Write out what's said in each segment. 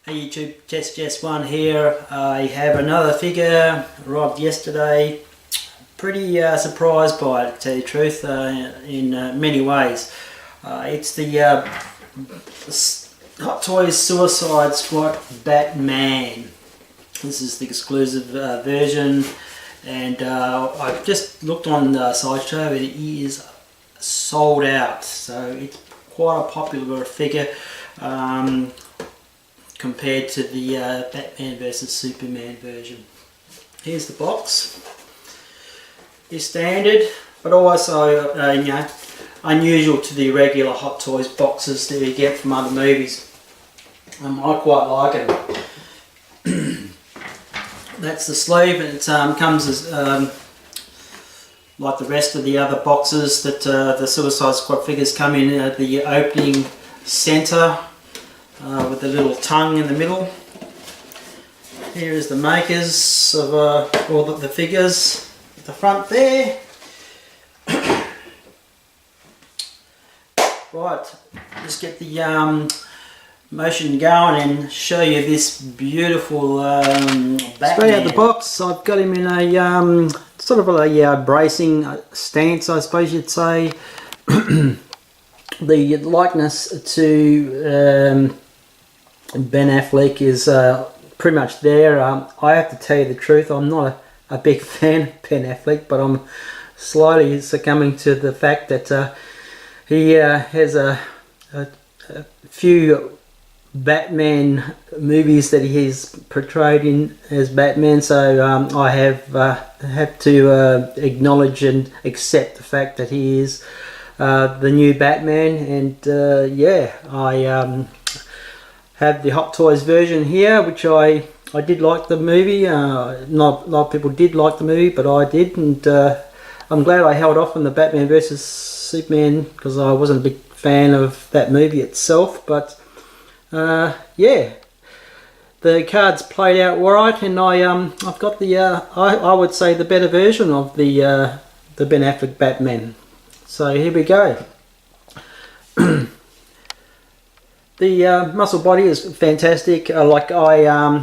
Hey YouTube, Jess1 here. I have another figure, arrived yesterday. Pretty surprised by it, to tell you the truth, in many ways. It's the Hot Toys Suicide Squad Batman. This is the exclusive version, and I've just looked on Sideshow and it is sold out, so it's quite a popular figure. Compared to the Batman vs Superman version. Here's the box. It's standard, but also unusual to the regular Hot Toys boxes that you get from other movies. I quite like it. That's the sleeve, and it comes as like the rest of the other boxes that the Suicide Squad figures come in at the opening centre. With the little tongue in the middle. Here is the makers of all the figures at the front there. Right, just get the motion going and show you this beautiful Batman. Straight out the box, I've got him in a sort of a bracing stance, I suppose you'd say. The likeness to Ben Affleck is pretty much there. I have to tell you the truth, I'm not a big fan of Ben Affleck, but I'm slowly succumbing to the fact that he has a few Batman movies that he's portrayed in as Batman, so I have to acknowledge and accept the fact that he is the new Batman, and yeah, I have the Hot Toys version here, which I did like the movie. Not a lot of people did like the movie, but I did, and I'm glad I held off on the Batman vs Superman because I wasn't a big fan of that movie itself. But yeah, the cards played out alright, and I've got the I would say the better version of the Ben Affleck Batman. So here we go. The muscle body is fantastic. Like I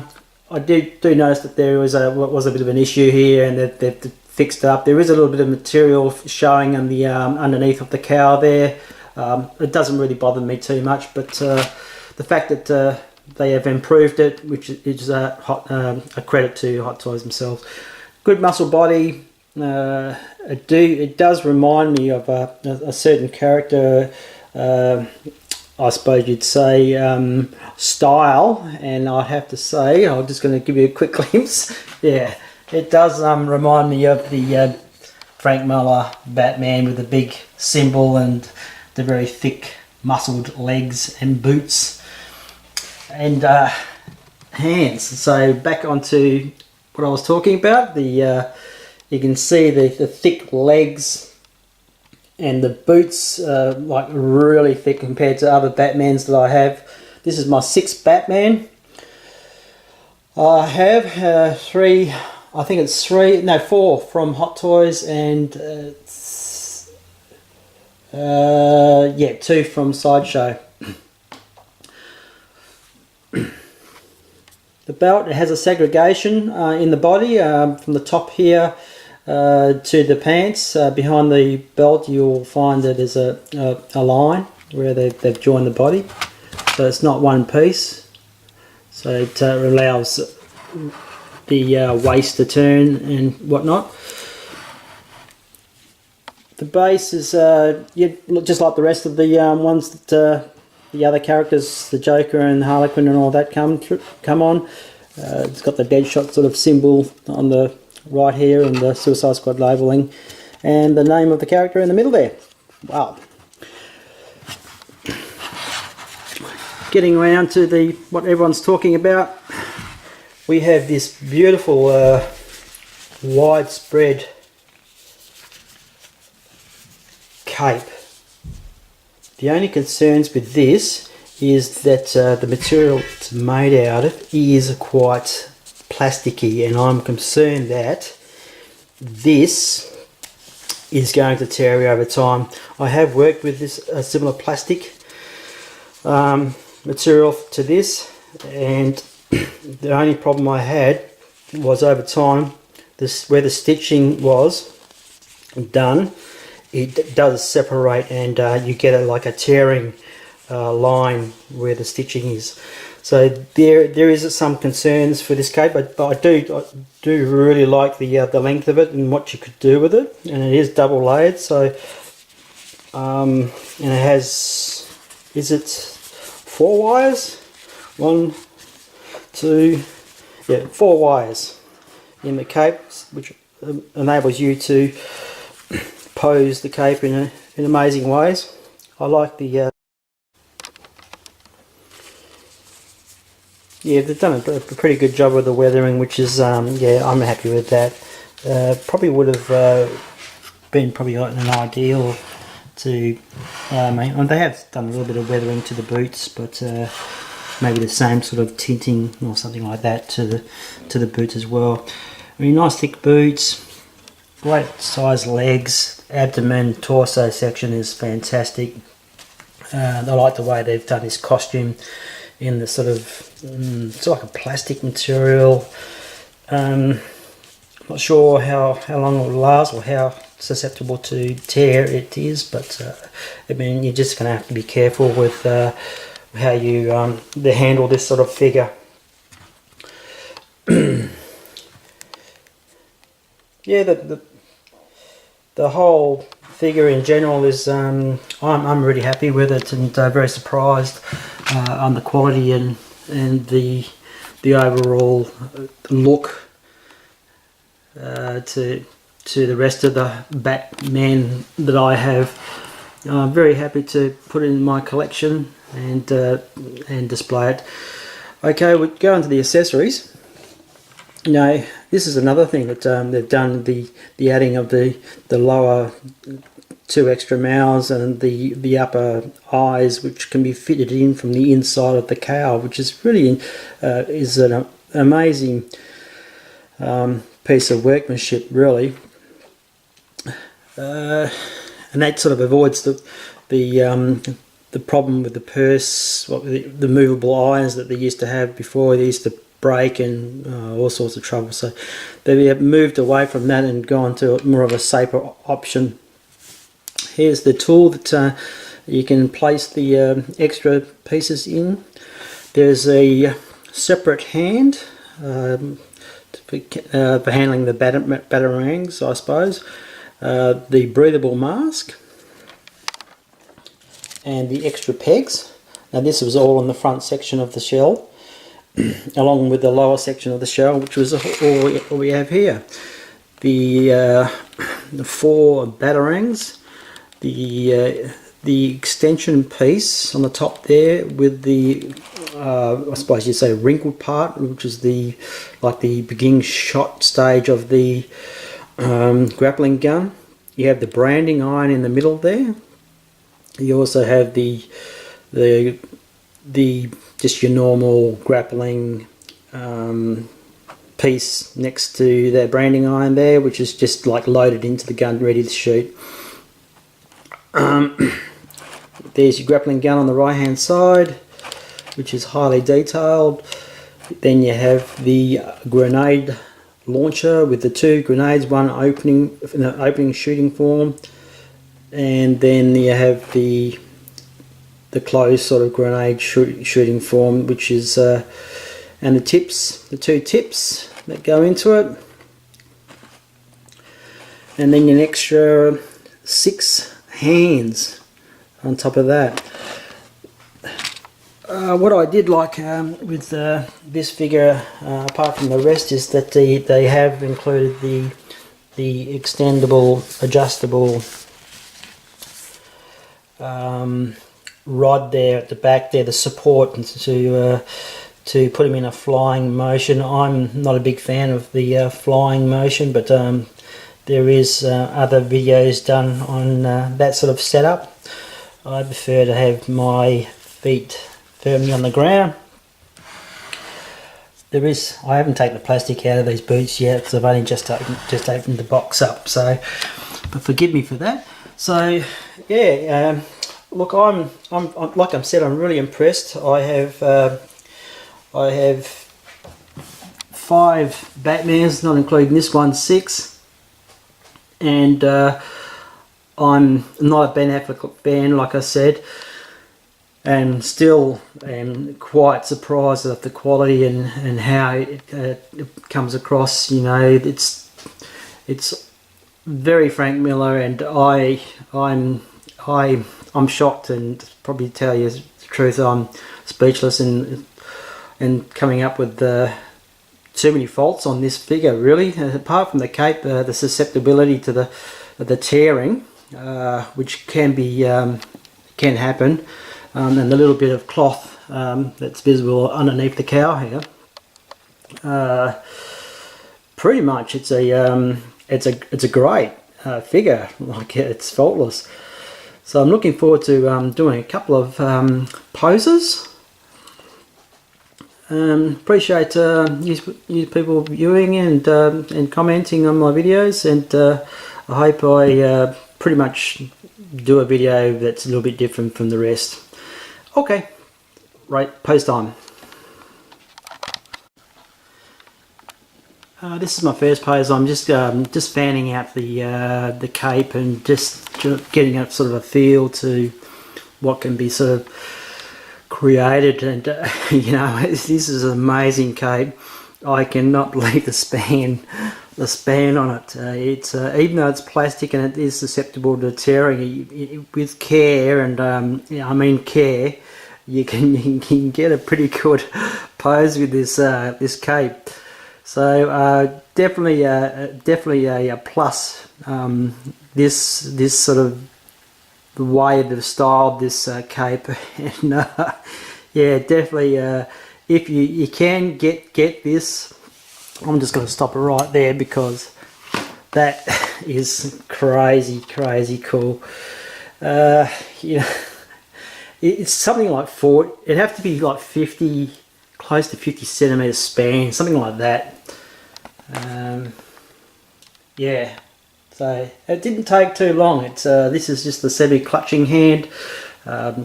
do notice that there was a bit of an issue here, and that they've fixed it up. There is a little bit of material showing on the underneath of the cowl there. It doesn't really bother me too much, but the fact that they have improved it, which is a credit to Hot Toys themselves. Good muscle body. It does remind me of a certain character. I suppose you'd say style, and I'd have to say, I'm just going to give you a quick glimpse. Yeah, it does remind me of the Frank Miller Batman with the big symbol and the very thick muscled legs and boots and hands. So back onto what I was talking about, you can see the thick legs and the boots like really thick compared to other Batmans that I have. This is my 6th Batman. I have 3, I think it's 4 from Hot Toys, and yeah, 2 from Sideshow. The belt, it has a segregation in the body from the top here to the pants. Behind the belt you'll find that there's a line where they've joined the body, so it's not one piece, so it allows the waist to turn and whatnot. The base is yeah, just like the rest of the ones that the other characters, the Joker and Harlequin and all that come on. It's got the Deadshot sort of symbol on the right here, and the Suicide Squad labelling, and the name of the character in the middle there. Wow. Getting around to what everyone's talking about, we have this beautiful widespread cape. The only concerns with this is that the material it's made out of is quite plasticky, and I'm concerned that this is going to tear over time. I have worked with this similar plastic material to this, and the only problem I had was over time, this where the stitching was done, it does separate, and you get like a tearing line where the stitching is. So there is some concerns for this cape, but I do really like the length of it and what you could do with it, and it is double layered. So and it has, is it 4 wires? 1, 2, yeah, 4 wires in the cape, which enables you to pose the cape in amazing ways. I like the yeah, they've done a pretty good job with the weathering, which is yeah, I'm happy with that. Probably would have been probably an ideal to and they have done a little bit of weathering to the boots, but maybe the same sort of tinting or something like that to the boots as well. I mean, nice thick boots, great size legs, abdomen, torso section is fantastic. I like the way they've done this costume in the sort of it's like a plastic material. I'm not sure how long it will last or how susceptible to tear it is, but I mean, you're just going to have to be careful with how you handle this sort of figure. Yeah, the whole figure in general is I'm really happy with it, and very surprised on the quality and the overall look to the rest of the Batman that I have. I'm very happy to put it in my collection and display it. Okay, we'll go into the accessories. Now, this is another thing that they've done, the adding of the lower 2 extra mouths and the upper eyes, which can be fitted in from the inside of the cowl, which is really is an amazing piece of workmanship, really. And that sort of avoids the problem with the purse, the movable eyes that they used to have before. They used to break and all sorts of trouble. So they have moved away from that and gone to more of a safer option. Here's the tool that you can place the extra pieces in. There's a separate hand for handling the batarangs, I suppose. The breathable mask and the extra pegs. Now this was all in the front section of the shell, along with the lower section of the shell, which was all we have here. The 4 batarangs, the extension piece on the top there with the I suppose you'd say wrinkled part, which is like the beginning shot stage of the grappling gun. You have the branding iron in the middle there. You also have the just your normal grappling piece next to that branding iron there, which is just like loaded into the gun, ready to shoot. There's your grappling gun on the right hand side, which is highly detailed. Then you have the grenade launcher with the 2 grenades, one opening in the opening shooting form, and then you have the closed sort of grenade shooting form, which is and the tips, the 2 tips that go into it, and then an extra 6 hands on top of that. What I did like with this figure, apart from the rest, is that they have included the extendable, adjustable rod there at the back there, the support to put him in a flying motion. I'm not a big fan of the flying motion, but there is other videos done on that sort of setup. I prefer to have my feet firmly on the ground. I haven't taken the plastic out of these boots yet, because I've only just opened the box up, so but forgive me for that. So yeah, look, I'm like I said, I'm really impressed. I I have 5 Batmans, not including this one, 6. And I'm not a Ben Affleck fan, like I said, and still am quite surprised at the quality and how it comes across. You know, it's very Frank Miller, and I'm shocked, and probably tell you the truth, I'm speechless and coming up with too many faults on this figure, really. Apart from the cape, the susceptibility to the tearing, which can happen, and the little bit of cloth that's visible underneath the cowl here. Pretty much, it's a great figure. Like, it's faultless. So I'm looking forward to doing a couple of poses. Appreciate you people viewing and commenting on my videos, and I hope I pretty much do a video that's a little bit different from the rest. Okay, right, pose time. This is my first pose. I'm just fanning out the cape and just getting a sort of a feel to what can be sort of created. And you know, this is an amazing cape. I cannot believe the span on it. It's even though it's plastic and it is susceptible to tearing, with care, and I mean care, you can get a pretty good pose with this cape. So definitely a plus. This sort of the way they've styled this cape, and yeah, definitely. If you can get this, I'm just going to stop it right there because that is crazy cool. You know, it's something like it'd have to be like 50, close to 50 centimeters span, something like that. Yeah, so it didn't take too long. It's this is just the semi-clutching hand.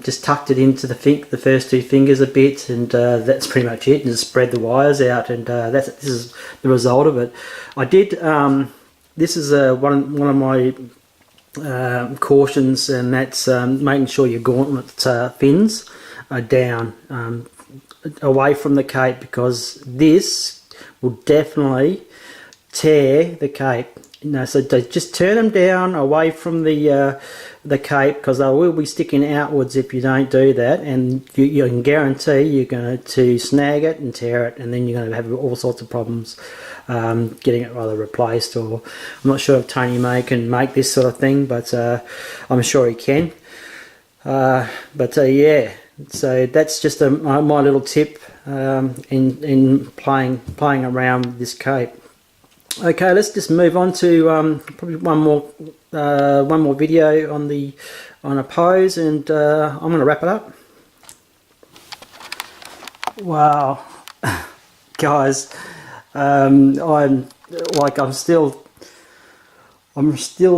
Just tucked it into the first 2 fingers a bit, and that's pretty much it. And just spread the wires out, and this is the result of it. I did. This is one of my cautions, and that's making sure your gauntlet fins are down away from the cape, because this will definitely tear the cape. You know, so just turn them down away from the cape, because they will be sticking outwards if you don't do that, and you can guarantee you're going to snag it and tear it, and then you're going to have all sorts of problems getting it either replaced, or I'm not sure if Tony May can make this sort of thing, but I'm sure he can. Yeah, so that's just my little tip in playing around with this cape. Okay, let's just move on to probably one more video on a pose, and I'm going to wrap it up. Wow, guys, I'm still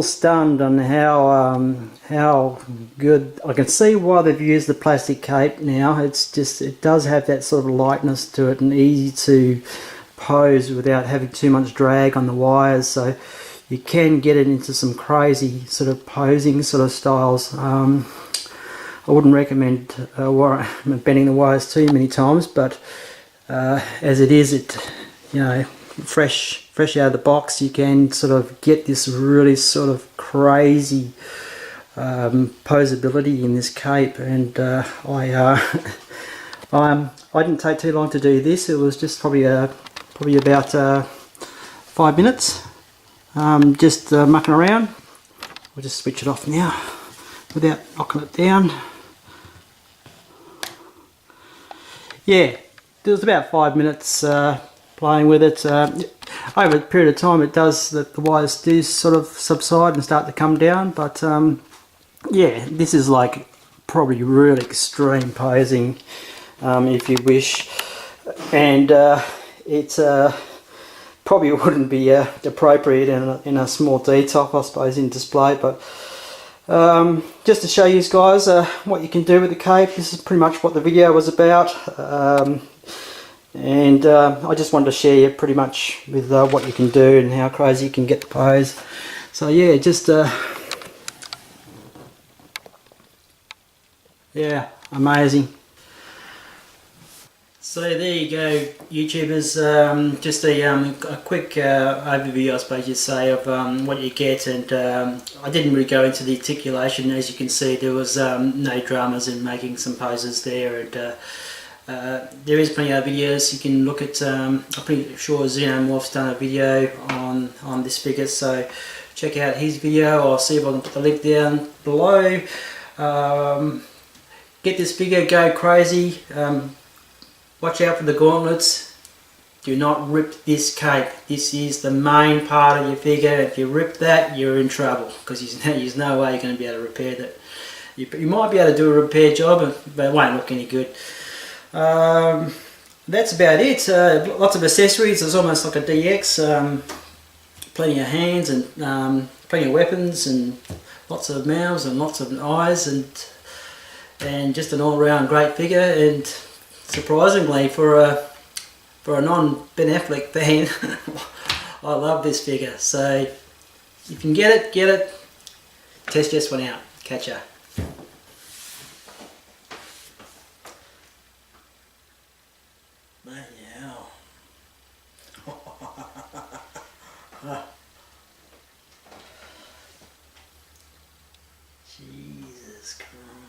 stunned on how good. I can see why they've used the plastic cape now. It does have that sort of lightness to it, and easy to pose without having too much drag on the wires, so you can get it into some crazy sort of posing sort of styles. I wouldn't recommend bending the wires too many times, but as it is, you know, fresh out of the box, you can sort of get this really sort of crazy posability in this cape. And I didn't take too long to do this. It was just probably about 5 minutes, just mucking around. We'll just switch it off now without knocking it down. Yeah, it was about 5 minutes playing with it. Over a period of time, the wires do sort of subside and start to come down, but yeah, this is like probably really extreme posing, if you wish, and it's probably wouldn't be appropriate in a small D-top, I suppose, in display, but just to show you guys what you can do with the cape. This is pretty much what the video was about. And I just wanted to share pretty much with what you can do and how crazy you can get the pose. So yeah, just yeah, amazing. So there you go, YouTubers. Just a quick overview, I suppose you'd say, of what you get. And I didn't really go into the articulation. As you can see, there was no dramas in making some poses there. And there is plenty of videos you can look at. I'm pretty sure Xenomorph's done a video on this figure, so check out his video. I'll see if I can put the link down below. Get this figure, go crazy. Watch out for the gauntlets. Do not rip this cape. This is the main part of your figure. If you rip that, you're in trouble, because there's no way you're going to be able to repair that. You might be able to do a repair job, but it won't look any good. That's about it. Lots of accessories. It's almost like a DX. Plenty of hands and plenty of weapons and lots of mouths and lots of eyes, and just an all-round great figure. And surprisingly, for a non-Ben Affleck fan, I love this figure. So if you can get it. Test this one out. Catch ya. Jesus Christ.